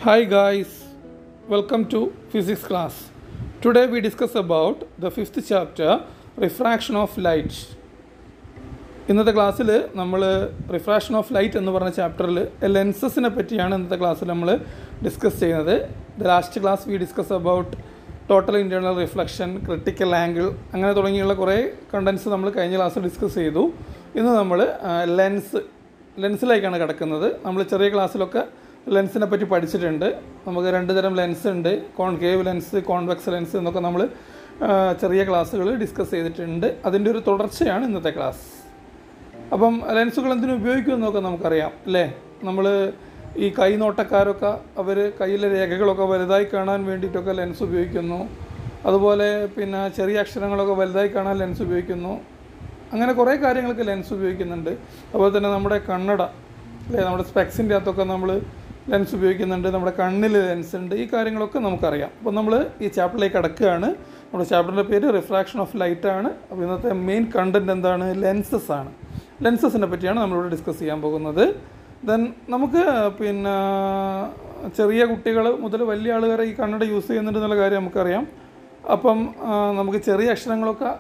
Hi guys, welcome to physics class. Today we discuss about the fifth chapter, refraction of light. ഇന്നത്തെ ക്ലാസ്സിൽ നമ്മൾ refraction of light എന്ന് പറഞ്ഞ ചാപ്റ്ററിൽ ലെൻസസിനെ പറ്റിയാണ് ഇന്നത്തെ ക്ലാസ്സിൽ നമ്മൾ ഡിസ്കസ് ചെയ്യുന്നത്. The last class we discuss about total internal reflection, critical angle, അങ്ങനെ തുടങ്ങിയുള്ള കുറേ കണ്ടൻസ് നമ്മൾ കഴിഞ്ഞ ക്ലാസ്സിൽ ഡിസ്കസ് ചെയ്തു. ഇന്ന് നമ്മൾ ലെൻസിലേക്കാണ് കിടക്കുന്നത്. നമ്മൾ ചെറിയ ക്ലാസ്സിലൊക്കെ ലെൻസിനെ പറ്റി പഠിച്ചിട്ടുണ്ട്. നമുക്ക് രണ്ട് തരം ലെൻസ് ഉണ്ട്, കോൺകേവ് ലെൻസ്, കോൺവെക്സ് ലെൻസ് എന്നൊക്കെ നമ്മൾ ചെറിയ ക്ലാസ്സുകൾ ഡിസ്കസ് ചെയ്തിട്ടുണ്ട്. അതിൻ്റെ ഒരു തുടർച്ചയാണ് ഇന്നത്തെ ക്ലാസ്. അപ്പം ലെൻസുകൾ എന്തിനു ഉപയോഗിക്കുമെന്നൊക്കെ നമുക്കറിയാം അല്ലേ. നമ്മൾ ഈ കൈനോട്ടക്കാരൊക്കെ അവർ കയ്യിലെ രേഖകളൊക്കെ വലുതായി കാണാൻ വേണ്ടിയിട്ടൊക്കെ ലെൻസ് ഉപയോഗിക്കുന്നു. അതുപോലെ പിന്നെ ചെറിയ അക്ഷരങ്ങളൊക്കെ വലുതായി കാണാൻ ലെൻസ് ഉപയോഗിക്കുന്നു. അങ്ങനെ കുറേ കാര്യങ്ങൾക്ക് ലെൻസ് ഉപയോഗിക്കുന്നുണ്ട്. അതുപോലെ തന്നെ നമ്മുടെ കണ്ണട അല്ലേ, നമ്മുടെ സ്പെക്സിൻ്റെ അകത്തൊക്കെ നമ്മൾ ലെൻസ് ഉപയോഗിക്കുന്നുണ്ട്. നമ്മുടെ കണ്ണിൽ ലെൻസ് ഉണ്ട്. ഈ കാര്യങ്ങളൊക്കെ നമുക്കറിയാം. അപ്പോൾ നമ്മൾ ഈ ചാപ്റ്ററിലേക്ക് കടക്കുകയാണ്. നമ്മുടെ ചാപ്റ്ററിൻ്റെ പേര് റിഫ്രാക്ഷൻ ഓഫ് ലൈറ്റ് ആണ്. അപ്പോൾ ഇന്നത്തെ മെയിൻ കണ്ടൻറ്റ് എന്താണ്? ലെൻസസ് ആണ്. ലെൻസസിനെ പറ്റിയാണ് നമ്മളിവിടെ ഡിസ്കസ് ചെയ്യാൻ പോകുന്നത്. ദെൻ നമുക്ക് പിന്നെ ചെറിയ കുട്ടികൾ മുതൽ വലിയ ആളുകൾ ഈ കണ്ണട യൂസ് ചെയ്യുന്നുണ്ടെന്നുള്ള കാര്യം നമുക്കറിയാം. അപ്പം നമുക്ക് ചെറിയ അക്ഷരങ്ങളൊക്കെ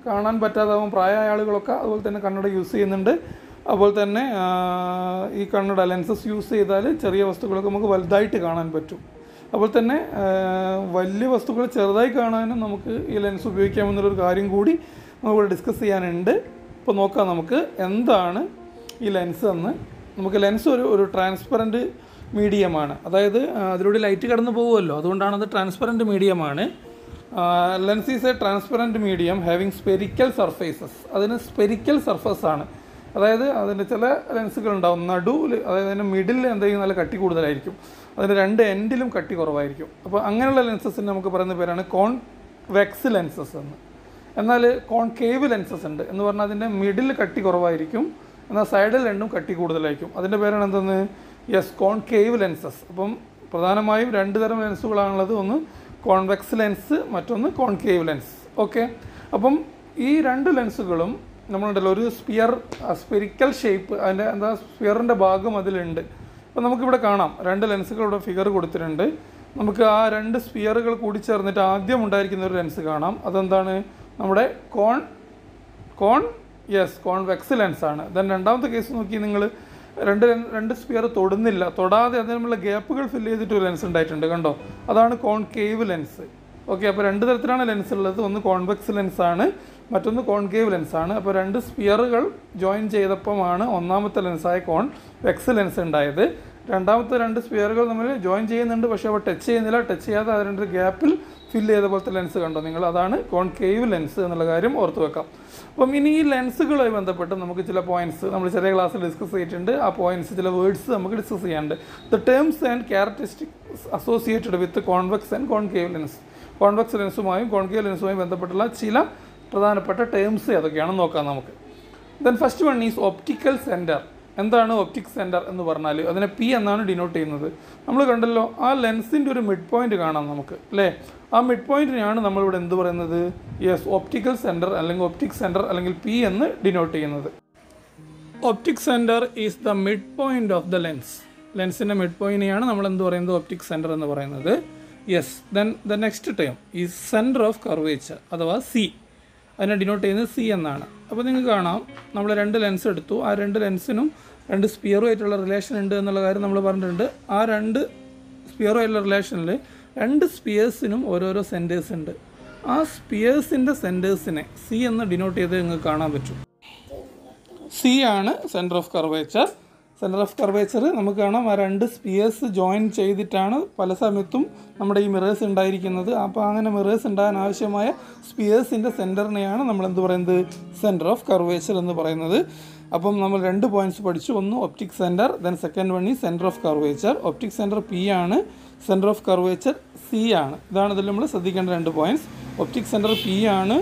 കാണാൻ പറ്റാതാവും പ്രായമായ ആളുകളൊക്കെ അതുപോലെ തന്നെ കണ്ണട യൂസ് ചെയ്യുന്നുണ്ട്. അതുപോലെ തന്നെ ഈ കണ്ണട ലെൻസസ് യൂസ് ചെയ്താൽ ചെറിയ വസ്തുക്കളൊക്കെ നമുക്ക് വലുതായിട്ട് കാണാൻ പറ്റും. അതുപോലെ തന്നെ വലിയ വസ്തുക്കൾ ചെറുതായി കാണാനും നമുക്ക് ഈ ലെൻസ് ഉപയോഗിക്കാമെന്നുള്ളൊരു കാര്യം കൂടി നമുക്കിവിടെ ഡിസ്കസ് ചെയ്യാനുണ്ട്. ഇപ്പോൾ നോക്കാം നമുക്ക് എന്താണ് ഈ ലെൻസ് എന്ന്. നമുക്ക് ലെൻസ് ഒരു ട്രാൻസ്പെറൻറ്റ് മീഡിയമാണ്. അതായത് അതിലൂടെ ലൈറ്റ് കടന്നു പോകുമല്ലോ, അതുകൊണ്ടാണ് അത് ട്രാൻസ്പെറൻറ്റ് മീഡിയമാണ്. Lens is a transparent medium having spherical surfaces. അതിന് സ്പെരിക്കൽ സർഫസ് ആണ്. അതായത് അതിൻ്റെ ചില ലെൻസുകൾ ഉണ്ടാവും നടുവിൽ, അതായത് അതിൻ്റെ മിഡിൽ എന്തെങ്കിലും നല്ല കട്ടി കൂടുതലായിരിക്കും, അതിൻ്റെ രണ്ട് എൻഡിലും കട്ടി കുറവായിരിക്കും. അപ്പോൾ അങ്ങനെയുള്ള ലെൻസസിന് നമുക്ക് പറയുന്ന പേരാണ് കോൺവെക്സ് ലെൻസസ് എന്ന്. എന്നാൽ കോൺകേവ് ലെൻസസ് ഉണ്ട് എന്ന് പറഞ്ഞാൽ അതിൻ്റെ മിഡിൽ കട്ടി കുറവായിരിക്കും, എന്നാൽ സൈഡിൽ രണ്ടും കട്ടി കൂടുതലായിരിക്കും. അതിൻ്റെ പേരാണ് എന്തെന്ന്? Yes, concave lenses. അപ്പം പ്രധാനമായും രണ്ട് തരം ലെൻസുകളാണുള്ളത്. ഒന്ന് കോൺവെക്സ് ലെൻസ്, മറ്റൊന്ന് കോൺകേവ് ലെൻസ്. ഓക്കെ, അപ്പം ഈ രണ്ട് ലെൻസുകളും നമ്മളുണ്ടല്ലോ ഒരു സ്പെരിക്കൽ ഷേപ്പ്, അതിൻ്റെ എന്താ സ്ഫിയറിൻ്റെ ഭാഗം അതിലുണ്ട്. അപ്പോൾ നമുക്കിവിടെ കാണാം രണ്ട് ലെൻസുകളുടെ ഫിഗർ കൊടുത്തിട്ടുണ്ട്. നമുക്ക് ആ രണ്ട് സ്ഫിയറുകൾ കൂടി ചേർന്നിട്ട് ആദ്യം ഉണ്ടായിരിക്കുന്ന ഒരു ലെൻസ് കാണാം. അതെന്താണ്? നമ്മുടെ കോൺവെക്സ് ലെൻസാണ്. ദെൻ രണ്ടാമത്തെ കേസ് നോക്കി നിങ്ങൾ, രണ്ട് സ്ഫിയർ തൊടാതെ അതിനുള്ള ഗ്യാപ്പുകൾ ഫില്ല് ചെയ്തിട്ട് ഒരു ലെൻസ് ഉണ്ടായിട്ടുണ്ട്, കണ്ടോ? അതാണ് കോൺകേവ് ലെൻസ്. ഓക്കെ, അപ്പോൾ രണ്ട് തരത്തിലാണ് ലെൻസ് ഉള്ളത്. ഒന്ന് കോൺവെക്സ് ലെൻസാണ്, മറ്റൊന്ന് കോൺകേവ് ലെൻസാണ്. അപ്പോൾ രണ്ട് സ്ഫിയറുകൾ ജോയിൻ ചെയ്തപ്പോഴാണ് ഒന്നാമത്തെ ലെൻസായ കോൺവെക്സ് ലെൻസ് ഉണ്ടായത്. രണ്ടാമത്തെ രണ്ട് സ്ഫിയറുകൾ നമ്മൾ ജോയിൻ ചെയ്യുന്നുണ്ട്, പക്ഷേ അവ ടച്ച് ചെയ്യുന്നില്ല. ടച്ച് ചെയ്യാതെ അത് രണ്ട് ഗ്യാപ്പിൽ ഫില്ല് ചെയ്ത പോലത്തെ ലെൻസ് കണ്ടോ നിങ്ങൾ? അതാണ് കോൺകേവ് ലെൻസ് എന്നുള്ള കാര്യം ഓർത്ത് വെക്കാം. അപ്പം ഇനി ഈ ലെൻസുകളുമായി ബന്ധപ്പെട്ട് നമുക്ക് ചില പോയിൻറ്റ്സ് നമ്മൾ ചെറിയ ക്ലാസ്സിൽ ഡിസ്കസ് ചെയ്തിട്ടുണ്ട്. ആ പോയിൻറ്റ്സ്, ചില വേർഡ്സ് നമുക്ക് ഡിസ്കസ് ചെയ്യാനുണ്ട്. The terms and characteristics associated with convex and concave lens. Convex ലെൻസുമായും കോൺകേവ് ലെൻസുമായും ബന്ധപ്പെട്ടുള്ള ചില പ്രധാനപ്പെട്ട ടേംസ് ഏതൊക്കെയാണെന്ന് നോക്കാം നമുക്ക്. Then first one is optical centre. എന്താണ് ഒപ്റ്റിക് സെൻറ്റർ എന്ന് പറഞ്ഞാൽ? അതിനെ പി എന്നാണ് ഡിനോട്ട് ചെയ്യുന്നത്. നമ്മൾ കണ്ടല്ലോ, ആ ലെൻസിൻ്റെ ഒരു മിഡ് പോയിൻ്റ് കാണാം നമുക്ക് അല്ലേ. ആ മിഡ് പോയിൻറ്റിനെയാണ് നമ്മളിവിടെ എന്ത് പറയുന്നത്? യെസ്, ഒപ്റ്റിക്കൽ സെൻറ്റർ അല്ലെങ്കിൽ ഒപ്റ്റിക് സെൻറ്റർ അല്ലെങ്കിൽ പി എന്ന് ഡിനോട്ട് ചെയ്യുന്നത്. Optic centre is the mid point of the lens. ലെൻസിൻ്റെ മിഡ് പോയിൻ്റിനെയാണ് നമ്മൾ എന്ത് പറയുന്നത്? ഒപ്റ്റിക് സെൻറ്റർ എന്ന് പറയുന്നത്. Yes, then the next term is centre of curvature അഥവാ സി. അതിനെ ഡിനോട്ട് ചെയ്യുന്നത് സി എന്നാണ്. അപ്പോൾ നിങ്ങൾക്ക് കാണാം, നമ്മൾ രണ്ട് ലെൻസ് എടുത്തു. ആ രണ്ട് ലെൻസിനും രണ്ട് സ്പിയറുമായിട്ടുള്ള റിലേഷൻ ഉണ്ട് എന്നുള്ള കാര്യം നമ്മൾ പറഞ്ഞിട്ടുണ്ട്. ആ രണ്ട് സ്പിയറുമായിട്ടുള്ള റിലേഷനിൽ രണ്ട് സ്പിയേഴ്സിനും ഓരോരോ സെൻറ്റേഴ്സ് ഉണ്ട്. ആ സ്പിയേഴ്സിൻ്റെ സെൻറ്റേഴ്സിനെ സി എന്ന് ഡിനോട്ട് ചെയ്ത് നിങ്ങൾക്ക് കാണാൻ പറ്റും. സി ആണ് centre of curvature. Centre of curvature നമുക്ക് കാണാം, ആ രണ്ട് സ്പിയേഴ്സ് ജോയിൻ ചെയ്തിട്ടാണ് പല സമയത്തും നമ്മുടെ ഈ മിറേഴ്സ് ഉണ്ടായിരിക്കുന്നത്. അപ്പോൾ അങ്ങനെ മിറേഴ്സ് ഉണ്ടാകാൻ ആവശ്യമായ സ്പിയേഴ്സിൻ്റെ സെൻറ്ററിനെയാണ് നമ്മൾ എന്ത് പറയുന്നത്? സെൻറ്റർ ഓഫ് കർവേച്ചർ എന്ന് പറയുന്നത്. അപ്പം നമ്മൾ രണ്ട് പോയിൻറ്റ്സ് പഠിച്ചു. ഒന്ന് optic centre, then second one is centre of curvature. Optic centre P ആണ്, സെൻറ്റർ ഓഫ് കർവേച്ചർ സി ആണ്. ഇതാണ് ഇതിൽ നമ്മൾ ശ്രദ്ധിക്കേണ്ട രണ്ട് പോയിൻറ്റ്സ്. ഒപ്റ്റിക് സെൻറ്റർ പി ആണ്,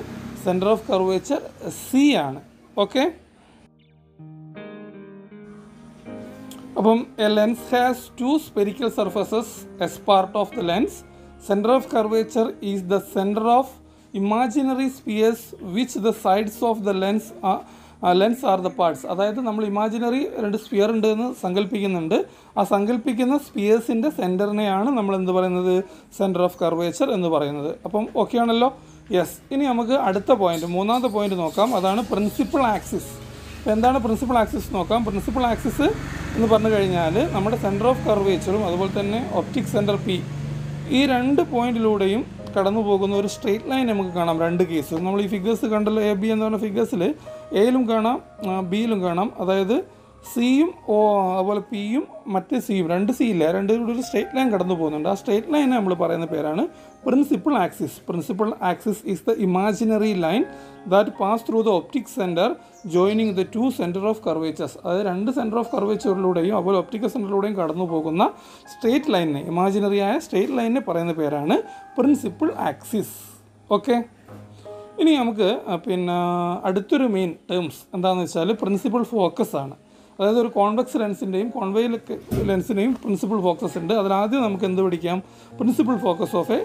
സെൻറ്റർ ഓഫ് കർവേച്ചർ സി ആണ്. ഓക്കെ, അപ്പം a lens has two spherical surfaces as part of the lens. Center of curvature is the center of imaginary spheres which the sides of the lens lens are the parts. അതായത് നമ്മൾ imaginary 2 sphere ഉണ്ട് എന്ന് സങ്കല്പിക്കുന്നുണ്ട്. ആ സങ്കല്പിക്കുന്ന സ്ഫിയേഴ്സിൻ്റെ സെൻറ്ററിനെയാണ് നമ്മൾ എന്ത് പറയുന്നത്, centre of curvature എന്ന് പറയുന്നത്. അപ്പം ഓക്കെ ആണല്ലോ. യെസ്. ഇനി നമുക്ക് അടുത്ത പോയിന്റ്, മൂന്നാമത്തെ പോയിന്റ് നോക്കാം. അതാണ് പ്രിൻസിപ്പൽ ആക്സിസ്. അപ്പോൾ എന്താണ് പ്രിൻസിപ്പൽ ആക്സിസ് നോക്കാം. പ്രിൻസിപ്പൽ ആക്സിസ് എന്ന് പറഞ്ഞു കഴിഞ്ഞാൽ നമ്മുടെ സെൻറ്റർ ഓഫ് കർവേച്ചറും അതുപോലെ തന്നെ ഒപ്റ്റിക് സെൻറ്റർ പി, ഈ 2 പോയിന്റിലൂടെയും കടന്നു പോകുന്ന ഒരു സ്ട്രെയിറ്റ് ലൈൻ നമുക്ക് കാണാം. 2 കേസ് നമ്മൾ ഈ ഫിഗേഴ്സ് കണ്ടല്ലോ. എ ബി എന്ന് പറഞ്ഞ ഫിഗേഴ്സിൽ എയിലും കാണാം ബിയിലും കാണാം. അതായത് സിയും അതുപോലെ പിയും മറ്റേ സിയും, 2 സി ഇല്ല, 2 കൂടി ഒരു സ്ട്രെയിറ്റ് ലൈൻ കടന്നു പോകുന്നുണ്ട്. ആ സ്ട്രെയിറ്റ് ലൈനെ നമ്മൾ പറയുന്ന പേരാണ് principal axis. Principal axis is the imaginary line that pass through the optic centre joining the 2 centre of curvatures. അതായത് 2 സെൻറ്റർ ഓഫ് കർവേച്ചറിലൂടെയും അതുപോലെ ഒപ്റ്റിക്കൽ സെൻറ്ററിലൂടെയും കടന്നു പോകുന്ന സ്ട്രെയിറ്റ് ലൈനിനെ, ഇമാജിനറിയായ സ്ട്രെയിറ്റ് ലൈനിനെ പറയുന്ന പേരാണ് പ്രിൻസിപ്പൽ ആക്സിസ്. ഓക്കെ. ഇനി നമുക്ക് അടുത്തൊരു മെയിൻ ടേംസ് എന്താണെന്ന് വെച്ചാൽ പ്രിൻസിപ്പൽ ഫോക്കസ് ആണ്. അതായത് ഒരു കോൺവെക്സ് ലെൻസിൻ്റെയും കോൺവേവ് ലെൻസിൻ്റെയും പ്രിൻസിപ്പൽ ഫോക്കസ് ഉണ്ട്. അതിലാദ്യം നമുക്ക് എന്ത് പഠിക്കാം, principal focus of a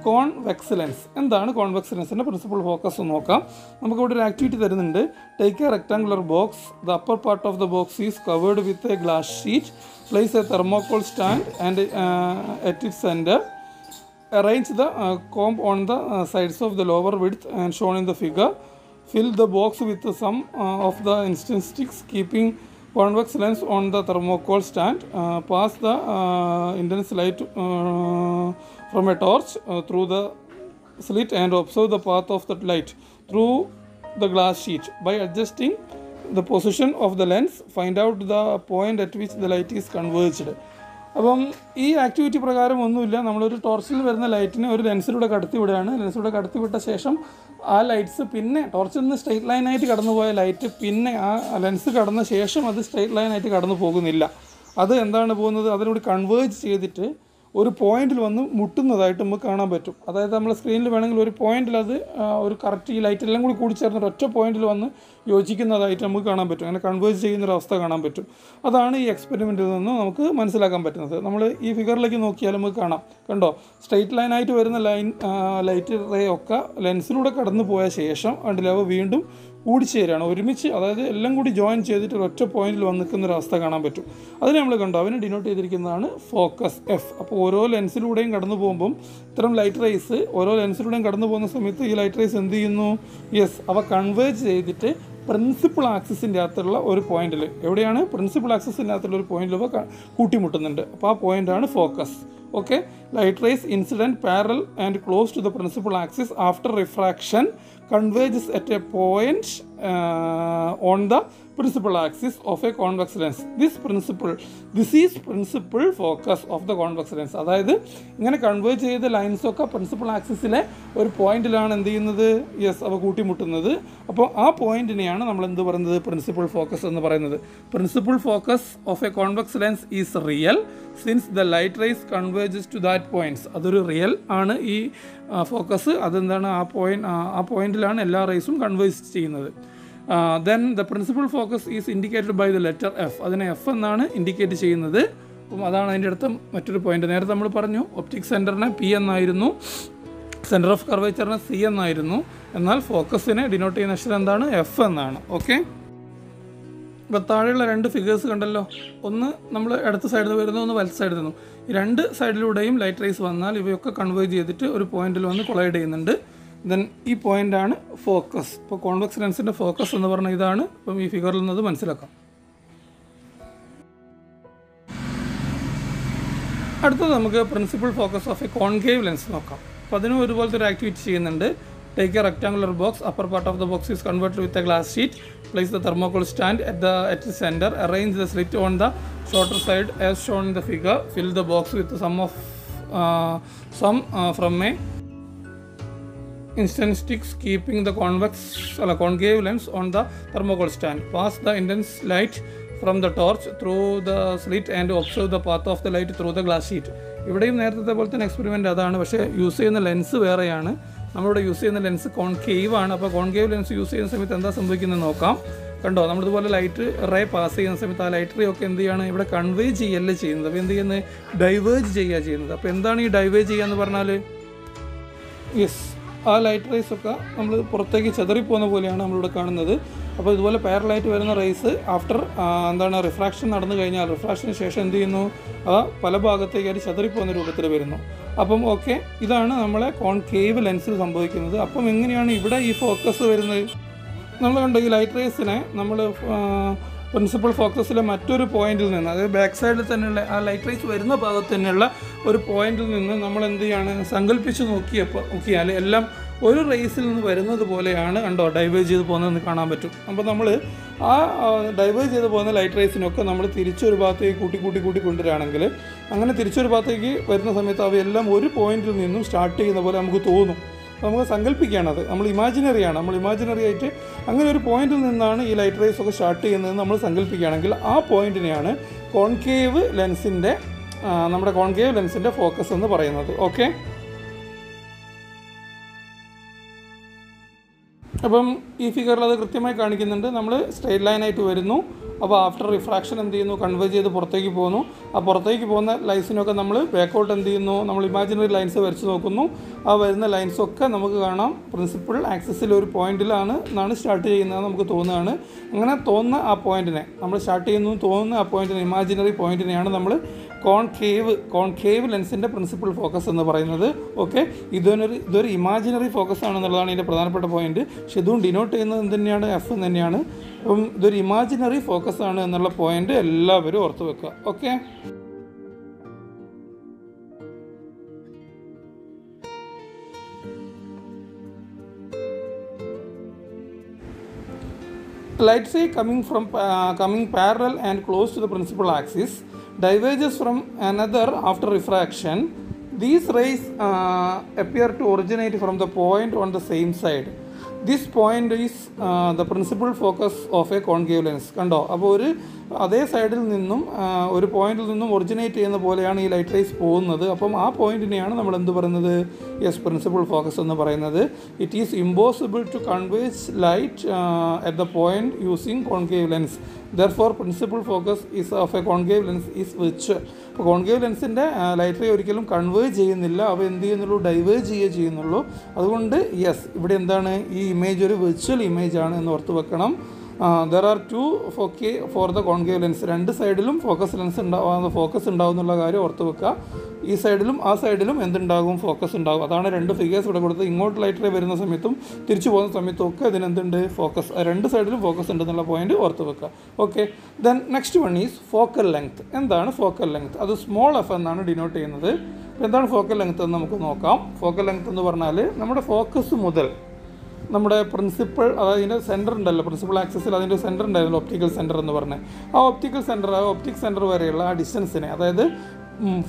convex lens. എന്താണ് കോൺവെക്സ് ലെൻസിൻ്റെ പ്രിൻസിപ്പൽ ഫോക്കസ് നോക്കാം. നമുക്കിവിടെ ഒരു ആക്ടിവിറ്റി തരുന്നുണ്ട്. Take A rectangular box, the upper part of the box is covered with a glass sheet, place A thermocol stand and at its centre, arrange the comb on the sides of the lower width and shown in the figure, fill the box with some of the instant sticks, keeping convex lens on the thermocol stand, pass the intense light from a torch through the slit and observe the path of the light through the glass sheet. By adjusting the position of the lens, find out the point at which the light is converged. അപ്പം ഈ activity പ്രകാരം ഒന്നുമില്ല, നമ്മളൊരു ടോർച്ചിൽ വരുന്ന ലൈറ്റിനെ ഒരു ലെൻസിലൂടെ കടത്തിവിടുകയാണ്. ലെൻസിലൂടെ കടത്തിവിട്ട ശേഷം ആ lights പിന്നെ ടോർച്ചിൽ നിന്ന് സ്ട്രെയിറ്റ് ലൈനായിട്ട് കടന്നു പോയ ലൈറ്റ് പിന്നെ ആ ലെൻസ് കടന്ന ശേഷം അത് സ്ട്രെയിറ്റ് ലൈനായിട്ട് കടന്നു പോകുന്നില്ല. അത് എന്താണ് പോകുന്നത്, അതിലൂടെ കൺവേർജ് ചെയ്തിട്ട് ഒരു പോയിന്റിൽ വന്ന് മുട്ടുന്നതായിട്ട് നമുക്ക് കാണാൻ പറ്റും. അതായത് നമ്മൾ സ്ക്രീനിൽ വേണമെങ്കിൽ ഒരു പോയിന്റിൽ അത് ഒരു കറക്റ്റ് ഈ ലൈറ്റ് എല്ലാം കൂടി കൂടിച്ചേർന്ന് ഒറ്റ പോയിന്റിൽ വന്ന് യോജിക്കുന്നതായിട്ട് നമുക്ക് കാണാൻ പറ്റും. അങ്ങനെ കൺവേർജ് ചെയ്യുന്നൊരവസ്ഥ കാണാൻ പറ്റും. അതാണ് ഈ എക്സ്പെരിമെൻറ്റിൽ നിന്ന് നമുക്ക് മനസ്സിലാക്കാൻ പറ്റുന്നത്. നമ്മൾ ഈ ഫിഗറിലേക്ക് നോക്കിയാൽ നമുക്ക് കാണാം, കണ്ടോ, സ്ട്രെയിറ്റ് ലൈനായിട്ട് വരുന്ന ലൈറ്റ് റേ ഒക്കെ ലെൻസിലൂടെ കടന്നു പോയ ശേഷം കണ്ടില്ല അവ വീണ്ടും കൂടിച്ചേരുകയാണ് ഒരുമിച്ച്. അതായത് എല്ലാം കൂടി ജോയിൻ ചെയ്തിട്ട് ഒരൊറ്റ പോയിന്റിൽ വന്ന് നിൽക്കുന്നൊരവസ്ഥ കാണാൻ പറ്റും. അതിന് നമ്മൾ കണ്ടോ, അവന് ഡിനോട്ട് ചെയ്തിരിക്കുന്നതാണ് ഫോക്കസ് എഫ്. അപ്പോൾ ഓരോ ലെൻസിലൂടെയും കടന്നു പോകുമ്പം ഇത്തരം ലൈറ്റ് റേസ് ഓരോ ലെൻസിലൂടെയും കടന്നു പോകുന്ന സമയത്ത് ഈ ലൈറ്റ് റേസ് എന്ത് ചെയ്യുന്നു, യെസ്, അവ കൺവേർജ് ചെയ്തിട്ട് പ്രിൻസിപ്പൽ ആക്സിസിൻ്റെ അകത്തുള്ള ഒരു പോയിന്റിൽ, എവിടെയാണ് പ്രിൻസിപ്പൽ ആക്സിസിൻ്റെ അകത്തുള്ള ഒരു പോയിന്റിൽ അവ കൂട്ടിമുട്ടുന്നുണ്ട്. അപ്പോൾ ആ പോയിന്റാണ് focus. Okay. Light rays incident parallel and close to the principal axis after refraction converges at a point on the principal axis of a convex lens. This is principal focus of the convex lens. അതായത് ഇങ്ങനെ converge ചെയ്ത ലൈൻസൊക്കെ principal ആക്സിസിലെ ഒരു പോയിന്റിലാണ് എന്ത് ചെയ്യുന്നത്, yes, അവ കൂട്ടിമുട്ടുന്നത്. അപ്പോൾ ആ പോയിന്റിനെയാണ് നമ്മൾ എന്ത് പറയുന്നത്, പ്രിൻസിപ്പൽ ഫോക്കസ് എന്ന് പറയുന്നത്. Principal focus of a convex lens is real since the light rays converges to that points. അതൊരു റിയൽ ആണ് ഈ ഫോക്കസ്. അതെന്താണ്, ആ പോയിന്റിലാണ് എല്ലാ റേസും കൺവേഴ്സ് ചെയ്യുന്നത്. Then the principal focus is indicated by the letter F. അതിനെ എഫ് എന്നാണ് ഇൻഡിക്കേറ്റ് ചെയ്യുന്നത്. അപ്പം അതാണ് അതിൻ്റെ അടുത്ത മറ്റൊരു പോയിന്റ്. നേരത്തെ നമ്മൾ പറഞ്ഞു ഒപ്റ്റിക് സെൻറ്ററിനെ പി എന്നായിരുന്നു, സെൻറ്റർ ഓഫ് കർവേച്ചറിനെ സി എന്നായിരുന്നു. എന്നാൽ ഫോക്കസിനെ ഡിനോട്ട് ചെയ്യുന്ന അക്ഷരം എന്താണ്, എഫ് എന്നാണ്. ഓക്കെ. ഇപ്പോൾ താഴെയുള്ള 2 ഫിഗേഴ്സ് കണ്ടല്ലോ. ഒന്ന് നമ്മൾ ഇടത്ത് സൈഡിൽ നിന്ന് വരുന്നു, ഒന്ന് വലത്ത് സൈഡിൽ നിന്നും. ഈ 2 സൈഡിലൂടെയും ലൈറ്റ് റേസ് വന്നാൽ ഇവയൊക്കെ കൺവേർജ് ചെയ്തിട്ട് ഒരു പോയിന്റിൽ വന്ന് കൊളൈഡ് ചെയ്യുന്നുണ്ട്. ദെൻ ഈ പോയിൻ്റാണ് ഫോക്കസ്. ഇപ്പോൾ കോൺവെക്സ് ലെൻസിൻ്റെ ഫോക്കസ് എന്ന് പറഞ്ഞാൽ ഇതാണ്. ഇപ്പം ഈ ഫിഗറിൽ നിന്നത് മനസ്സിലാക്കാം. അടുത്തത് നമുക്ക് principal focus of a concave lens നോക്കാം. അപ്പോൾ അതിനും ഒരുപോലത്തെ ഒരു ആക്ടിവിറ്റി ചെയ്യുന്നുണ്ട്. Take a rectangular box, upper part of the box is converted with a glass sheet, place the thermocol stand at the center, arrange the slit on the shorter side as shown in the figure, fill the box with some from a instant sticks, keeping the concave lens on the thermocol stand, pass the intense light from the torch through the slit and observe the path of the light through the glass sheet. ഇവിടെയും നേരത്തെ പോലെ തന്നെ experiment അതാണ്, പക്ഷേ use ചെയ്യുന്ന lens വേറെയാണ്. നമ്മളിവിടെ use ചെയ്യുന്ന ലെൻസ് കോൺകേവ് ആണ്. അപ്പോൾ കോൺകേവ് ലെൻസ് യൂസ് ചെയ്യുന്ന സമയത്ത് എന്താ സംഭവിക്കുന്നത് നോക്കാം. കണ്ടോ, നമ്മളിതുപോലെ ലൈറ്റ് റേ പാസ് ചെയ്യുന്ന സമയത്ത് ആ ലൈറ്റ് റേ ഒക്കെ എന്ത് ചെയ്യാണ്, ഇവിടെ കൺവേജ് ചെയ്യല്ലേ ചെയ്യുന്നത്. അപ്പോൾ എന്ത് ചെയ്യുന്നത്, ഡൈവേർജ് ചെയ്യുക ചെയ്യുന്നത്. അപ്പോൾ എന്താണ് ഈ ഡൈവേർജ് ചെയ്യുക എന്ന് പറഞ്ഞാൽ, യെസ്, ആ ലൈറ്റ് റേസ് ഒക്കെ നമ്മൾ പുറത്തേക്ക് ചെതറിപ്പോകുന്ന പോലെയാണ് നമ്മളിവിടെ കാണുന്നത്. അപ്പോൾ ഇതുപോലെ പാരലായിട്ട് വരുന്ന റേസ് ആഫ്റ്റർ റിഫ്രാക്ഷൻ നടന്നു കഴിഞ്ഞാൽ റിഫ്രാക്ഷന് ശേഷം എന്ത് ചെയ്യുന്നു, പല ഭാഗത്തേക്കായിട്ട് ചിതറിപ്പോകുന്ന രൂപത്തിൽ വരുന്നു. അപ്പം ഓക്കെ, ഇതാണ് നമ്മളെ കോൺകേവ് ലെൻസിൽ സംഭവിക്കുന്നത്. അപ്പം എങ്ങനെയാണ് ഇവിടെ ഈ ഫോക്കസ് വരുന്നത്? നമ്മൾ കണ്ടു, ഈ ലൈറ്റ് റേസിനെ നമ്മൾ പ്രിൻസിപ്പൽ ഫോക്കസിലെ മറ്റൊരു പോയിന്റിൽ നിന്ന്, അതായത് ബാക്ക് സൈഡിൽ തന്നെയുള്ള ആ ലൈറ്റ് റേസ് വരുന്ന ഭാഗത്ത് തന്നെയുള്ള ഒരു പോയിന്റിൽ നിന്ന് നമ്മൾ എന്ത് ചെയ്യാണ്, സങ്കല്പിച്ച് നോക്കിയാൽ എല്ലാം ഒരു റേസിൽ നിന്ന് വരുന്നത് പോലെയാണ് കണ്ടോ ഡൈവേർജ് ചെയ്ത് പോകുന്നതെന്ന് കാണാൻ പറ്റും. അപ്പോൾ നമ്മൾ ആ ഡൈവേർജ് ചെയ്ത് പോകുന്ന ലൈറ്റ് റേസിനൊക്കെ നമ്മൾ തിരിച്ചൊരു ഭാഗത്തേക്ക് കൂട്ടി കൊണ്ടുവരികയാണെങ്കിൽ, അങ്ങനെ തിരിച്ചൊരു ഭാഗത്തേക്ക് വരുന്ന സമയത്ത് അവയെല്ലാം ഒരു പോയിന്റിൽ നിന്നും സ്റ്റാർട്ട് ചെയ്യുന്ന പോലെ നമുക്ക് തോന്നും. നമുക്ക് സങ്കല്പിക്കുകയാണത്, നമ്മൾ ഇമാജിനറി ആയിട്ട് അങ്ങനെ ഒരു പോയിന്റിൽ നിന്നാണ് ഈ ലൈറ്റ് റേസ് ഒക്കെ സ്റ്റാർട്ട് ചെയ്യുന്നതെന്ന് നമ്മൾ സങ്കല്പിക്കുകയാണെങ്കിൽ ആ പോയിന്റിനെയാണ് നമ്മുടെ കോൺകേവ് ലെൻസിൻ്റെ ഫോക്കസ് എന്ന് പറയുന്നത്. ഓക്കെ, അപ്പം ഈ ഫിഗറിൽ അത് കൃത്യമായി കാണിക്കുന്നുണ്ട്. നമ്മൾ സ്ട്രെയിറ്റ് ലൈനായിട്ട് വരുന്നു, അപ്പോൾ ആഫ്റ്റർ റിഫ്രാക്ഷൻ എന്ത് ചെയ്യുന്നു, കൺവേർജ് ചെയ്ത് പുറത്തേക്ക് പോകുന്നു. ആ പുറത്തേക്ക് പോകുന്ന ലൈൻസിനൊക്കെ നമ്മൾ ബാക്കൗട്ട് എന്ത് ചെയ്യുന്നു, നമ്മൾ ഇമാജിനറി ലൈൻസ് വരച്ച് നോക്കുന്നു. ആ വരുന്ന ലൈൻസൊക്കെ നമുക്ക് കാണാം പ്രിൻസിപ്പൽ ആക്സിസിൽ ഒരു പോയിന്റിലാണ് സ്റ്റാർട്ട് ചെയ്യുന്നത് നമുക്ക് തോന്നുകയാണ്. അങ്ങനെ തോന്നുന്ന ആ പോയിന്റിനെ നമ്മൾ സ്റ്റാർട്ട് ചെയ്യുന്നു തോന്നുന്ന ആ പോയിന്റിനെ, ഇമാജിനറി പോയിന്റിനെയാണ് നമ്മൾ കോൺകേവ് ലെൻസിൻ്റെ പ്രിൻസിപ്പൽ ഫോക്കസ് എന്ന് പറയുന്നത്. ഓക്കെ, ഇതൊരു ഇമാജിനറി ഫോക്കസ് ആണെന്നുള്ളതാണ് ഇതിൻ്റെ പ്രധാനപ്പെട്ട പോയിന്റ്. പക്ഷെ ഇതും ഡിനോട്ട് ചെയ്യുന്നത് എന്ത് തന്നെയാണ്, എഫ് എന്ന് തന്നെയാണ്. അപ്പം ഇതൊരു ഇമാജിനറി ഫോക്കസ് ആണ് എന്നുള്ള പോയിന്റ് എല്ലാവരും ഓർത്ത് വെക്കുക. Okay, light ray coming parallel and close to the principal axis diverges from another after refraction. These rays appear to originate from the point on the same side. This point is the principal focus of a concave lens. കണ്ടോ, അപ്പോൾ അതേ സൈഡിൽ നിന്നും ഒരു പോയിന്റിൽ നിന്നും originate ചെയ്യുന്ന പോലെയാണ് ഈ ലൈറ്റ് റേസ് പോകുന്നത്. അപ്പം ആ പോയിന്റിനെയാണ് നമ്മൾ എന്ത് പറയുന്നത്, പ്രിൻസിപ്പൽ ഫോക്കസ് എന്ന് പറയുന്നത്. It is impossible to converge light at the point using concave lens. Therefore principal focus of a concave lens is virtual. അപ്പോൾ കോൺകേവ് ലെൻസിൻ്റെ ലൈറ്റ് റേ ഒരിക്കലും കൺവേർജ് ചെയ്യുന്നില്ല, അവ എന്ത് ചെയ്യുന്നുള്ളൂ, ഡൈവേർജ് ചെയ്യുന്നുള്ളൂ. അതുകൊണ്ട് ഇവിടെ എന്താണ്, ഈ ഇമേജ് ഒരു വിർച്വൽ ഇമേജ് ആണ് എന്ന് ഓർത്ത് വെക്കണം. There are two foci for the concave lens. രണ്ട് സൈഡിലും ഫോക്കസ് ഉണ്ടാവുന്നുള്ള കാര്യം ഓർത്ത് വെക്കുക. ഈ സൈഡിലും ആ സൈഡിലും എന്തുണ്ടാകും, ഫോക്കസ് ഉണ്ടാകും. അതാണ് രണ്ട് ഫിഗേഴ്സ് ഇവിടെ കൊടുത്ത്. ഇങ്ങോട്ട് ലൈറ്റ് റേ വരുന്ന സമയത്തും തിരിച്ചു പോകുന്ന സമയത്തും ഒക്കെ ഇതിനെന്തുണ്ട്, ഫോക്കസ്. രണ്ട് സൈഡിലും ഫോക്കസ് ഉണ്ടെന്നുള്ള പോയിന്റ് ഓർത്ത് വെക്കുക. Okay, then next one is focal length. എന്താണ് ഫോക്കൽ ലെങ്ത്? അത് സ്മോൾ എഫ് എന്നാണ് ഡിനോട്ട് ചെയ്യുന്നത്. എന്താണ് ഫോക്കൽ ലെങ്ത് എന്ന് നമുക്ക് നോക്കാം. ഫോക്കൽ ലെങ്ത് എന്ന് പറഞ്ഞാൽ നമ്മുടെ ഫോക്കസ് മുതൽ നമ്മുടെ പ്രിൻസിപ്പൾ, അതായത് അതിൻ്റെ സെൻറ്റർ ഉണ്ടല്ലോ, പ്രിൻസിപ്പൾ ആക്സിസിൽ അതിൻ്റെ സെൻറ്റർ ഉണ്ടായിരുന്നു, ഒപ്റ്റിക്കൽ സെൻറ്റർ എന്ന് പറഞ്ഞാൽ. ആ ഒപ്റ്റിക് സെൻറ്റർ വരെയുള്ള ആ ഡിസ്റ്റൻസിനെ, അതായത്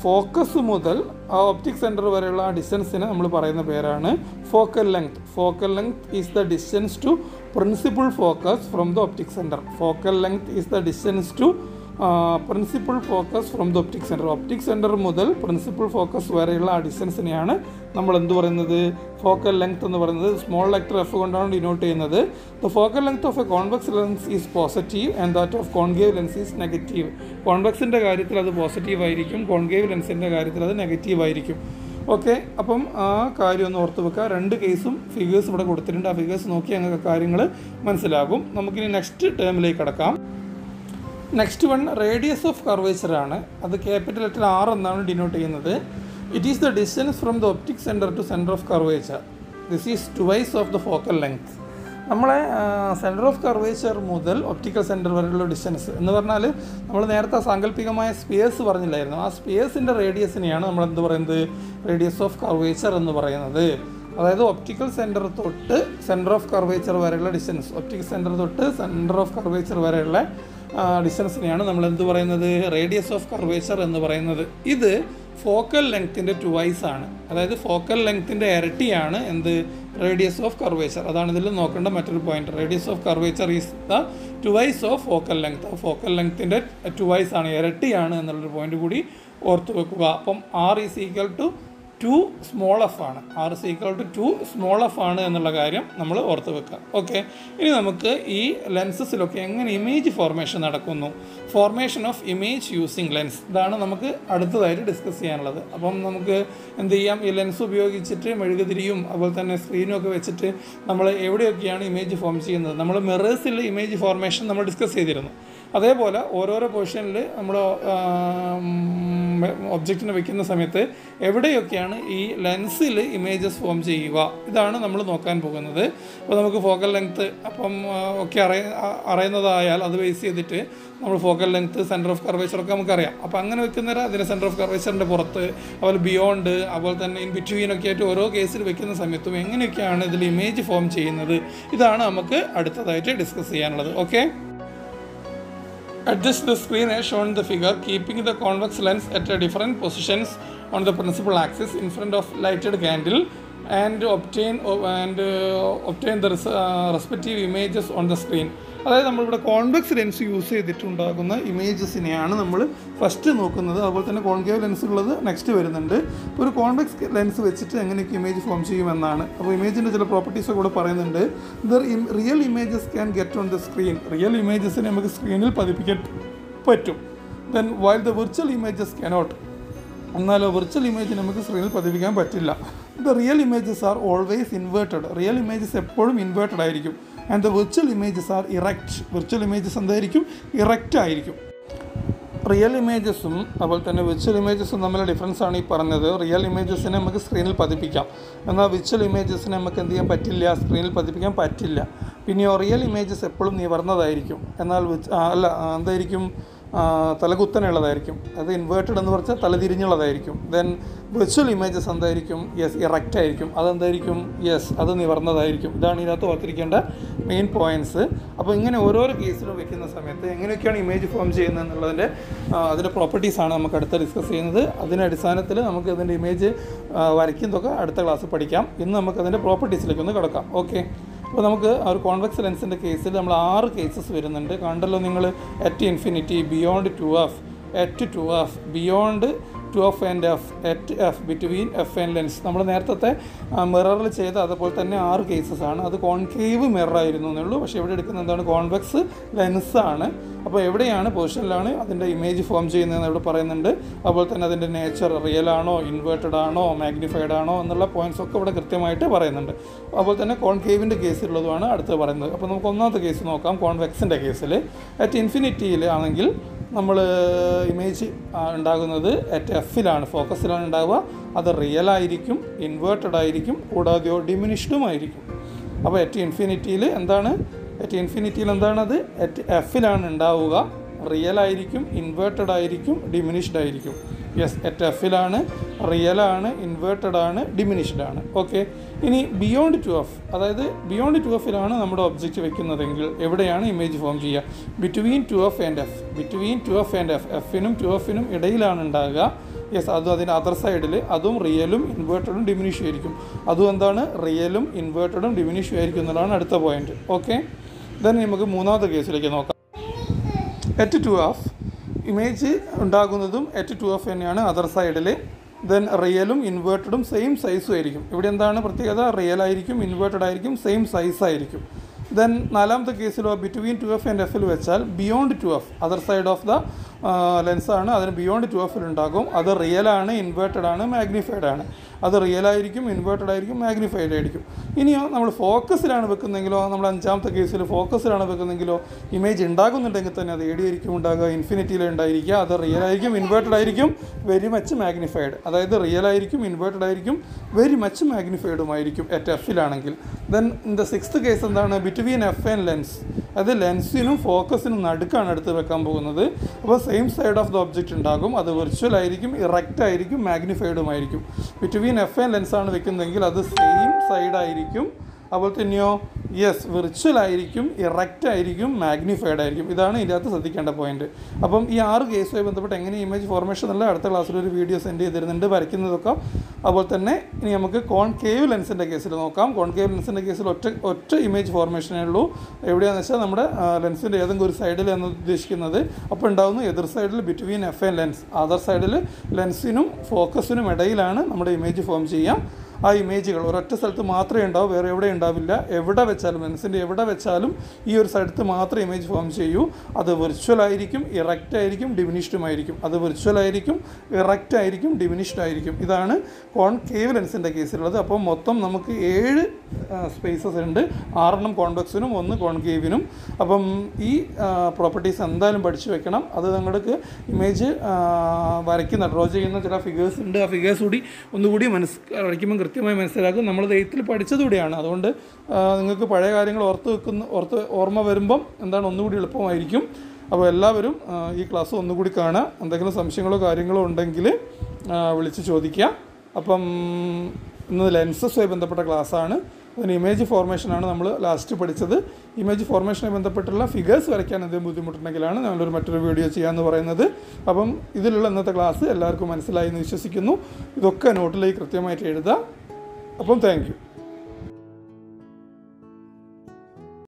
ഫോക്കസ് മുതൽ ആ ഒപ്റ്റിക് സെൻറ്റർ വരെയുള്ള ആ ഡിസ്റ്റൻസിനെ നമ്മൾ പറയുന്ന പേരാണ് focal length. Focal length is the distance to principal focus from the optic centre. Focal length is the distance to principal focus from the optic centre. Optic centre മുതൽ principal focus വരെയുള്ള ആ ഡിസ്റ്റൻസിനെയാണ് നമ്മൾ എന്ത് പറയുന്നത്, ഫോക്കൽ ലെങ്ത് എന്ന് പറയുന്നത്. Small letter F കൊണ്ടാണ് denote ചെയ്യുന്നത്. The focal length of a convex lens is positive and that of concave lens is negative. കോൺവെക്സിൻ്റെ കാര്യത്തിൽ അത് പോസിറ്റീവ് ആയിരിക്കും, കോൺകേവ് ലെൻസിൻ്റെ കാര്യത്തിൽ അത് നെഗറ്റീവ് ആയിരിക്കും. ഓക്കെ, അപ്പം ആ കാര്യം ഒന്ന് ഓർത്ത് വെക്കുക. രണ്ട് കേസും ഫിഗേഴ്സ് ഇവിടെ കൊടുത്തിട്ടുണ്ട്. ആ ഫിഗേഴ്സ് നോക്കി അങ്ങനെ കാര്യങ്ങൾ മനസ്സിലാകും. നമുക്കിനി നെക്സ്റ്റ് ടേമിലേക്ക് കടക്കാം. Next one radius of curvature ആണ്. അത് ക്യാപിറ്റൽ ലെറ്റർ ആർ എന്നാണ് ഡിനോട്ട് ചെയ്യുന്നത്. It is the distance from the optic centre to centre of curvature. This is twice of the focal length. നമ്മളെ സെൻറ്റർ ഓഫ് കർവേച്ചർ മുതൽ optical centre വരെയുള്ള distance എന്ന് പറഞ്ഞാൽ നമ്മൾ നേരത്തെ സാങ്കല്പികമായ സ്പേസ് പറഞ്ഞില്ലായിരുന്നു. ആ സ്പേസിൻ്റെ റേഡിയസിനെയാണ് നമ്മൾ എന്ത് പറയുന്നത്, റേഡിയസ് ഓഫ് കർവേച്ചർ എന്ന് പറയുന്നത്. അതായത് ഒപ്റ്റിക്കൽ സെൻറ്റർ തൊട്ട് സെൻറ്റർ ഓഫ് കർവേച്ചർ വരെയുള്ള ഡിസ്റ്റൻസ്, ഒപ്റ്റിക്കൽ സെൻറ്റർ തൊട്ട് സെൻറ്റർ ഓഫ് കർവേച്ചർ വരെയുള്ള ഡിസ്റ്റൻസിനെയാണ് നമ്മൾ എന്ത് പറയുന്നത്, റേഡിയസ് ഓഫ് കർവേച്ചർ എന്ന് പറയുന്നത്. ഇത് ഫോക്കൽ ലെങ്ത്തിൻ്റെ ട്വൈസ് ആണ്. അതായത് ഫോക്കൽ ലെങ്ത്തിൻ്റെ ഇരട്ടിയാണ് എന്ത്, റേഡിയസ് ഓഫ് കർവേച്ചർ. അതാണ് ഇതിൽ നോക്കേണ്ട മറ്റൊരു point. Radius of curvature is the twice of focal length. Focal ലെങ്ത്തിൻ്റെ ട്വൈസ് ആണ്, ഇരട്ടിയാണ് എന്നുള്ളൊരു പോയിന്റ് കൂടി ഓർത്ത് വെക്കുക. അപ്പം R is equal to two small F ആണ്, R is equal to 2 small F ആണ് എന്നുള്ള കാര്യം നമ്മൾ ഓർത്ത് വെക്കുക. ഓക്കെ, ഇനി നമുക്ക് ഈ ലെൻസസിലൊക്കെ എങ്ങനെ ഇമേജ് ഫോർമേഷൻ നടക്കുന്നു, formation of image using lens, ഇതാണ് നമുക്ക് അടുത്തതായിട്ട് ഡിസ്കസ് ചെയ്യാനുള്ളത്. അപ്പം നമുക്ക് എന്ത് ചെയ്യാം, ഈ ലെൻസ് ഉപയോഗിച്ചിട്ട് മെഴുകുതിരിയും അതുപോലെ തന്നെ സ്ക്രീനും ഒക്കെ വെച്ചിട്ട് നമ്മൾ എവിടെയൊക്കെയാണ് ഇമേജ് ഫോം ചെയ്യുന്നത്, നമ്മൾ മിറേഴ്സിൽ ഇമേജ് ഫോർമേഷൻ നമ്മൾ ഡിസ്കസ് ചെയ്തിരുന്നു. അതേപോലെ ഓരോരോ പൊസിഷനിൽ നമ്മൾ ഒബ്ജക്റ്റിനെ വെക്കുന്ന സമയത്ത് എവിടെയൊക്കെയാണ് ഈ ലെൻസിൽ ഇമേജസ് ഫോം ചെയ്യുക, ഇതാണ് നമ്മൾ നോക്കാൻ പോകുന്നത്. അപ്പോൾ നമുക്ക് ഫോക്കൽ ലെങ്ത്ത് അപ്പം ഒക്കെ അറിയുന്നതായാൽ അത് ബേസ് ചെയ്തിട്ട് നമ്മൾ ഫോക്കൽ ലെങ്ത്ത്, സെൻറ്റർ ഓഫ് കർവേച്ചറൊക്കെ നമുക്കറിയാം. അപ്പോൾ അങ്ങനെ വെക്കുന്നവരെ അതിന് സെൻറ്റർ ഓഫ് കർവേച്ചറിൻ്റെ പുറത്ത്, അതുപോലെ ബിയോണ്ട്, അതുപോലെ തന്നെ ഇൻ ബിറ്റ്വീനൊക്കെ ആയിട്ട് ഓരോ കേസിൽ വെക്കുന്ന സമയത്തും എങ്ങനെയൊക്കെയാണ് ഇതിൽ ഇമേജ് ഫോം ചെയ്യുന്നത്, ഇതാണ് നമുക്ക് അടുത്തതായിട്ട് ഡിസ്കസ് ചെയ്യാനുള്ളത്. Okay, adjust the screen as shown in the figure, keeping the convex lens at a different positions on the principal axis in front of lighted candle and obtain the respective images on the screen. അതായത് നമ്മളിവിടെ convex lens use ചെയ്തിട്ടുണ്ടാകുന്ന ഇമേജസിനെയാണ് നമ്മൾ first നോക്കുന്നത്. അതുപോലെ തന്നെ concave lens ഉള്ളത് next വരുന്നുണ്ട്. ഇപ്പോൾ ഒരു കോൺവെക്സ് ലെൻസ് വെച്ചിട്ട് എങ്ങനെയൊക്കെ ഇമേജ് ഫോം ചെയ്യുമെന്നാണ്. അപ്പോൾ ഇമേജിൻ്റെ ചില പ്രോപ്പർട്ടീസ് കൂടെ പറയുന്നുണ്ട്. Real images can get on the screen, real ഇമേജസിനെ നമുക്ക് സ്ക്രീനിൽ പതിപ്പിക്കാൻ പറ്റും. Then while the virtual images cannot, എന്നാലോ വിർച്വൽ ഇമേജ് നമുക്ക് സ്ക്രീനിൽ പതിപ്പിക്കാൻ പറ്റില്ല. The real images are always inverted, real images എപ്പോഴും ഇൻവേർട്ടഡ് ആയിരിക്കും. And the virtual images are erect, virtual images എന്തായിരിക്കും, ഇറക്റ്റ് ആയിരിക്കും. റിയൽ ഇമേജസും അതുപോലെ തന്നെ വിർച്വൽ ഇമേജസും തമ്മിലുള്ള ഡിഫറൻസ് ആണ് ഈ പറഞ്ഞത്. റിയൽ ഇമേജസിനെ നമുക്ക് സ്ക്രീനിൽ പതിപ്പിക്കാം, എന്നാൽ വിർച്വൽ ഇമേജസിനെ നമുക്ക് എന്ത് ചെയ്യാൻ പറ്റില്ല, സ്ക്രീനിൽ പതിപ്പിക്കാൻ പറ്റില്ല. പിന്നെയോ റിയൽ ഇമേജസ് എപ്പോഴും നിവർന്നതായിരിക്കും, എന്നാൽ എന്തായിരിക്കും, തലകുത്തനുള്ളതായിരിക്കും. അത് ഇൻവേർട്ടഡ് എന്ന് പറഞ്ഞാൽ തലതിരിഞ്ഞുള്ളതായിരിക്കും. ദെൻ വിർച്വൽ ഇമേജസ് എന്തായിരിക്കും, യെസ് ഇറക്റ്റ് ആയിരിക്കും. അതെന്തായിരിക്കും, യെസ് അത് നിവർന്നതായിരിക്കും. ഇതാണ് ഇതിനകത്ത് ഓർത്തിരിക്കേണ്ട മെയിൻ പോയിൻറ്റ്സ്. അപ്പോൾ ഇങ്ങനെ ഓരോരോ കേസിലും വെക്കുന്ന സമയത്ത് എങ്ങനെയൊക്കെയാണ് ഇമേജ് ഫോം ചെയ്യുന്നത് എന്നുള്ളതിൻ്റെ അതിൻ്റെ പ്രോപ്പർട്ടീസാണ് നമുക്ക് അടുത്ത ഡിസ്കസ് ചെയ്യുന്നത്. അതിൻ്റെ അടിസ്ഥാനത്തിൽ നമുക്ക് ഇതിൻ്റെ ഇമേജ് വരയ്ക്കുന്നതൊക്കെ അടുത്ത ക്ലാസ്സിൽ പഠിക്കാം. ഇന്ന് നമുക്കതിൻ്റെ പ്രോപ്പർട്ടീസിലേക്ക് ഒന്ന് കിടക്കാം. ഓക്കെ, അപ്പോൾ നമുക്ക് ആ ഒരു കോൺവെക്സ് ലെൻസിൻ്റെ കേസിൽ നമ്മൾ 6 കേസസ് വരുന്നുണ്ട്. കണ്ടല്ലോ നിങ്ങൾ, at infinity, beyond 2f, at 2f, beyond 2f and f, at f, between f and lens. നമ്മൾ നേരത്തെ മിററിൽ ചെയ്ത അതുപോലെ തന്നെ 6 കേസസ് ആണ്. അത് കോൺകേവ് മിററായിരുന്നു എന്നുള്ളൂ. പക്ഷേ ഇവിടെ എടുക്കുന്നത് എന്താണ്, കോൺവെക്സ് ലെൻസാണ്. അപ്പോൾ എവിടെയാണ് പൊസിഷനിലാണ് അതിൻ്റെ ഇമേജ് ഫോം ചെയ്യുന്നതെന്ന് ഇവിടെ പറയുന്നുണ്ട്. അതുപോലെ തന്നെ അതിൻ്റെ നേച്ചർ റിയൽ ആണോ, ഇൻവേർട്ടഡ് ആണോ, മാഗ്നിഫൈഡ് ആണോ എന്നുള്ള പോയിൻറ്റ്സ് ഒക്കെ ഇവിടെ കൃത്യമായിട്ട് പറയുന്നുണ്ട്. അതുപോലെ തന്നെ കോൺകേവിൻ്റെ കേസിലുള്ളതുമാണ് അടുത്ത് പറയുന്നത്. അപ്പോൾ നമുക്ക് ഒന്നാമത്തെ കേസ് നോക്കാം. കോൺവെക്സിൻ്റെ കേസിൽ അറ്റ് ഇൻഫിനിറ്റിയിൽ ആണെങ്കിൽ നമ്മൾ ഇമേജ് ഉണ്ടാകുന്നത് അറ്റ് എഫിലാണ്, ഫോക്കസിലാണ് ഉണ്ടാവുക. അത് റിയൽ ആയിരിക്കും, ഇൻവേർട്ടഡ് ആയിരിക്കും, കൂടാതെയോ ഡിമിനിഷ്ഡും ആയിരിക്കും. അപ്പോൾ അറ്റ് ഇൻഫിനിറ്റിയിൽ എന്താണ്, എന്താണത്, അറ്റ് എഫിലാണ് ഉണ്ടാവുക, റിയൽ ആയിരിക്കും, ഇൻവേർട്ടഡ് ആയിരിക്കും, ഡിമിനിഷ്ഡ് ആയിരിക്കും. യെസ്, അറ്റ് എഫിലാണ്, റിയലാണ്, ഇൻവേർട്ടഡ് ആണ്, ഡിമിനിഷ്ഡ് ആണ്. ഓക്കെ, ഇനി ബിയോണ്ട് 2f, അതായത് ബിയോണ്ട് 2fലാണ് നമ്മുടെ ഒബ്ജക്റ്റ് വെക്കുന്നതെങ്കിൽ എവിടെയാണ് ഇമേജ് ഫോം ചെയ്യുക, between 2f and f, between 2f and f, എഫിനും 2fനും ഇടയിലാണ് ഉണ്ടാകുക. യെസ്, അതും അതിൻ്റെ അതർ സൈഡിൽ അതും റിയലും ഇൻവേർട്ടഡും ഡിമിനിഷും ആയിരിക്കും. അതും എന്താണ്, റിയലും ഇൻവേർട്ടഡും ഡിമിനിഷും ആയിരിക്കും എന്നുള്ളതാണ് അടുത്ത പോയിന്റ്. ഓക്കെ, ദെൻ നമുക്ക് മൂന്നാമത്തെ കേസിലേക്ക് നോക്കാം. At 2f image ഉണ്ടാകുന്നതും at 2f തന്നെയാണ് അതർ സൈഡിൽ. ദെൻ റിയലും ഇൻവേർട്ടഡും സെയിം സൈസും ആയിരിക്കും. ഇവിടെ എന്താണ് പ്രത്യേകത, റിയൽ ആയിരിക്കും, ഇൻവേർട്ടഡ് ആയിരിക്കും, സെയിം സൈസ് ആയിരിക്കും. ദെൻ നാലാമത്തെ കേസിലോ ബിറ്റ്വീൻ 2f ആൻഡ് എഫിൽ വെച്ചാൽ beyond 2f, other side of the ലെൻസാണ്, അതിന് ബിയോണ്ട് 2fൽ ഉണ്ടാകും. അത് റിയലാണ്, ഇൻവേർട്ടഡ് ആണ്, മാഗ്നിഫൈഡ് ആണ്. അത് റിയൽ ആയിരിക്കും, ഇൻവേർട്ടഡ് ആയിരിക്കും, മാഗ്നിഫൈഡ് ആയിരിക്കും. ഇനിയോ നമ്മൾ ഫോക്കസിലാണ് വെക്കുന്നെങ്കിലോ, നമ്മൾ അഞ്ചാമത്തെ കേസിൽ ഫോക്കസിലാണ് വെക്കുന്നെങ്കിലോ ഇമേജ് ഉണ്ടാകുന്നുണ്ടെങ്കിൽ തന്നെ അത് ആയിരിക്കും ഉണ്ടാകുക, ഇൻഫിനിറ്റിയിൽ ഉണ്ടായിരിക്കുക. അത് റിയൽ ആയിരിക്കും, ഇൻവേർട്ടഡ് ആയിരിക്കും, വെരി മച്ച് മാഗ്നിഫൈഡ്. അതായത് റിയൽ ആയിരിക്കും, ഇൻവേർട്ടഡ് ആയിരിക്കും, വെരി മച്ച് മാഗ്നിഫൈഡുമായിരിക്കും അറ്റ് എഫിലാണെങ്കിൽ. Then in the sixth case എന്താണ്, ബിറ്റ്വീൻ എഫ് ആൻഡ് ലെൻസ്, അത് ലെൻസിനും ഫോക്കസിനും നടുക്കാണ് എടുത്ത് വെക്കാൻ പോകുന്നത്. അപ്പോൾ same side of the object ഉണ്ടാകും. അത് വിർച്വൽ ആയിരിക്കും, ഇറക്റ്റ് ആയിരിക്കും, മാഗ്നിഫൈഡുമായിരിക്കും. ബിറ്റ്വീൻ എഫ് ആൻഡ് ലെൻസാണ് വെക്കുന്നതെങ്കിൽ അത് സെയിം സൈഡായിരിക്കും, അതുപോലെ തന്നെയോ യെസ് വിർച്വൽ ആയിരിക്കും, ഇറക്റ്റ് ആയിരിക്കും, മാഗ്നിഫൈഡ് ആയിരിക്കും. ഇതാണ് ഇതിൻ്റെ അകത്ത് ശ്രദ്ധിക്കേണ്ട പോയിന്റ്. അപ്പം ഈ 6 കേസുമായി ബന്ധപ്പെട്ട് എങ്ങനെ ഇമേജ് ഫോർമേഷൻ എന്നുള്ള അടുത്ത ക്ലാസ്സിൽ ഒരു വീഡിയോ സെൻഡ് ചെയ്തിരുന്നുണ്ട് വരയ്ക്കുന്നതൊക്കെ. അതുപോലെ തന്നെ ഇനി നമുക്ക് കോൺകേവ് ലെൻസിൻ്റെ കേസിൽ നോക്കാം. കോൺകേവ് ലെൻസിൻ്റെ കേസിൽ ഒറ്റ ഇമേജ് ഫോർമേഷനേ ഉള്ളൂ. എവിടെയാണെന്ന് വെച്ചാൽ നമ്മുടെ ലെൻസിൻ്റെ ഏതെങ്കിലും ഒരു സൈഡിൽ എന്ന് ഉദ്ദേശിക്കുന്നത്. അപ്പോൾ ഉണ്ടാകുന്നു എതിർ സൈഡിൽ between F and lens, other സൈഡിൽ ലെൻസിനും ഫോക്കസിനും ഇടയിലാണ് നമ്മുടെ ഇമേജ് ഫോം ചെയ്യാം. ആ ഇമേജുകൾ ഒരൊറ്റ സ്ഥലത്ത് മാത്രമേ ഉണ്ടാവൂ, വേറെ എവിടെ ഉണ്ടാവില്ല. എവിടെ വെച്ചാലും ലെൻസിൻ്റെ എവിടെ വെച്ചാലും ഈ ഒരു സ്ഥലത്ത് മാത്രമേ ഇമേജ് ഫോം ചെയ്യൂ. അത് വിർച്വൽ ആയിരിക്കും, ഇറക്റ്റ് ആയിരിക്കും, ഡിമിനിഷ്ഡും ആയിരിക്കും. അത് വിർച്വൽ ആയിരിക്കും, ഇറക്റ്റ് ആയിരിക്കും, ഡിമിനിഷ്ഡ് ആയിരിക്കും. ഇതാണ് കോൺകേവ് ലെൻസിൻ്റെ കേസിലുള്ളത്. അപ്പോൾ മൊത്തം നമുക്ക് 7 സ്പേസസ് ഉണ്ട്, 6 കോൺവെക്സിനും 1 കോൺകേവിനും. അപ്പം ഈ പ്രോപ്പർട്ടീസ് എന്തായാലും പഠിച്ചു വെക്കണം. അത് നിങ്ങൾക്ക് ഇമേജ് ഡ്രോ ചെയ്യുന്ന ചില ഫിഗേഴ്സ് ഉണ്ട്. ആ ഫിഗേഴ്സ് കൂടി ഒന്നുകൂടി വരയ്ക്കുമ്പോൾ കൃത്യമായി മനസ്സിലാക്കും. നമ്മളത് 8th പഠിച്ചതുകൂടിയാണ്. അതുകൊണ്ട് നിങ്ങൾക്ക് പഴയ കാര്യങ്ങൾ ഓർമ്മ വരുമ്പം എന്താണ് ഒന്നുകൂടി എളുപ്പമായിരിക്കും. അപ്പോൾ എല്ലാവരും ഈ ക്ലാസ് ഒന്നുകൂടി കാണുക. എന്തെങ്കിലും സംശയങ്ങളോ കാര്യങ്ങളോ ഉണ്ടെങ്കിൽ വിളിച്ച് ചോദിക്കുക. അപ്പം ഇന്ന് ലെൻസസുമായി ബന്ധപ്പെട്ട ക്ലാസ്സാണ്. അതിന് ഇമേജ് ഫോർമേഷനാണ് നമ്മൾ ലാസ്റ്റ് പഠിച്ചത്. ഇമേജ് ഫോർമേഷനുമായി ബന്ധപ്പെട്ടുള്ള ഫിഗേഴ്സ് വരയ്ക്കാൻ എന്തെങ്കിലും ബുദ്ധിമുട്ടുണ്ടെങ്കിലാണ് മറ്റൊരു വീഡിയോ ചെയ്യാമെന്ന് പറയുന്നത്. അപ്പം ഇതിലുള്ള ഇന്നത്തെ ക്ലാസ് എല്ലാവർക്കും മനസ്സിലായി എന്ന് വിശ്വസിക്കുന്നു. ഇതൊക്കെ നോട്ടിലേക്ക് കൃത്യമായിട്ട് എഴുതുക. അപ്പം താങ്ക് യു.